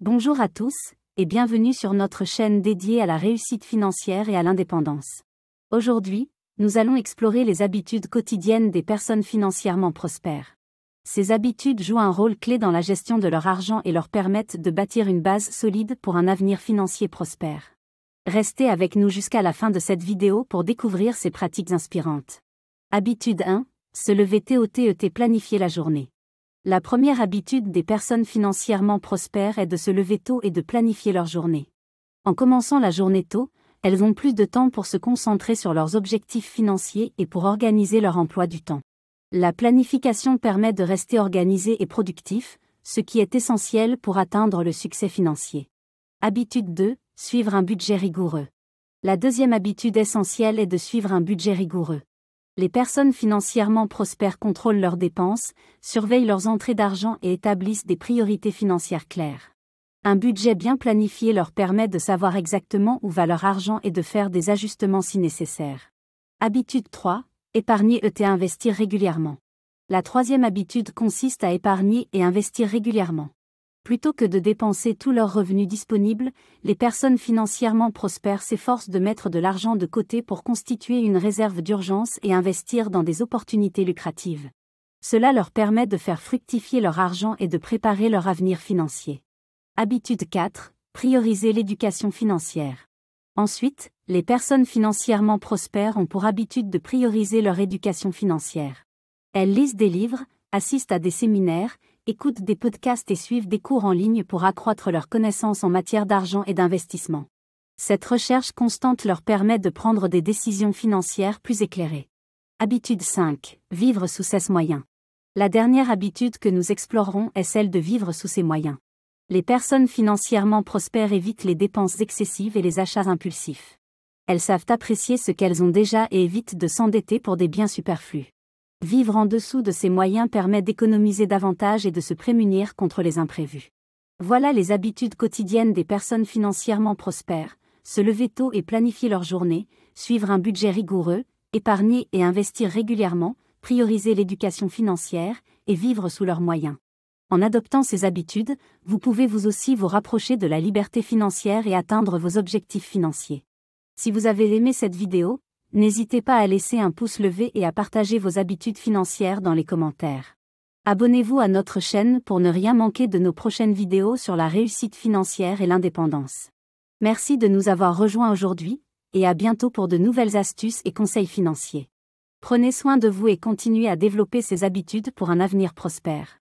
Bonjour à tous, et bienvenue sur notre chaîne dédiée à la réussite financière et à l'indépendance. Aujourd'hui, nous allons explorer les habitudes quotidiennes des personnes financièrement prospères. Ces habitudes jouent un rôle clé dans la gestion de leur argent et leur permettent de bâtir une base solide pour un avenir financier prospère. Restez avec nous jusqu'à la fin de cette vidéo pour découvrir ces pratiques inspirantes. Habitude 1. Se lever tôt, planifier la journée. La première habitude des personnes financièrement prospères est de se lever tôt et de planifier leur journée. En commençant la journée tôt, elles ont plus de temps pour se concentrer sur leurs objectifs financiers et pour organiser leur emploi du temps. La planification permet de rester organisé et productif, ce qui est essentiel pour atteindre le succès financier. Habitude 2. Suivre un budget rigoureux. La deuxième habitude essentielle est de suivre un budget rigoureux. Les personnes financièrement prospères contrôlent leurs dépenses, surveillent leurs entrées d'argent et établissent des priorités financières claires. Un budget bien planifié leur permet de savoir exactement où va leur argent et de faire des ajustements si nécessaire. Habitude 3. Épargner et investir régulièrement. La troisième habitude consiste à épargner et investir régulièrement. Plutôt que de dépenser tous leurs revenus disponibles, les personnes financièrement prospères s'efforcent de mettre de l'argent de côté pour constituer une réserve d'urgence et investir dans des opportunités lucratives. Cela leur permet de faire fructifier leur argent et de préparer leur avenir financier. Habitude 4. Prioriser l'éducation financière. Ensuite, les personnes financièrement prospères ont pour habitude de prioriser leur éducation financière. Elles lisent des livres, assistent à des séminaires, écoutent des podcasts et suivent des cours en ligne pour accroître leurs connaissances en matière d'argent et d'investissement. Cette recherche constante leur permet de prendre des décisions financières plus éclairées. Habitude 5. Vivre sous ses moyens. La dernière habitude que nous explorerons est celle de vivre sous ses moyens. Les personnes financièrement prospères évitent les dépenses excessives et les achats impulsifs. Elles savent apprécier ce qu'elles ont déjà et évitent de s'endetter pour des biens superflus. Vivre en dessous de ses moyens permet d'économiser davantage et de se prémunir contre les imprévus. Voilà les habitudes quotidiennes des personnes financièrement prospères: se lever tôt et planifier leur journée, suivre un budget rigoureux, épargner et investir régulièrement, prioriser l'éducation financière et vivre sous leurs moyens. En adoptant ces habitudes, vous pouvez vous aussi vous rapprocher de la liberté financière et atteindre vos objectifs financiers. Si vous avez aimé cette vidéo, n'hésitez pas à laisser un pouce levé et à partager vos habitudes financières dans les commentaires. Abonnez-vous à notre chaîne pour ne rien manquer de nos prochaines vidéos sur la réussite financière et l'indépendance. Merci de nous avoir rejoints aujourd'hui, et à bientôt pour de nouvelles astuces et conseils financiers. Prenez soin de vous et continuez à développer ces habitudes pour un avenir prospère.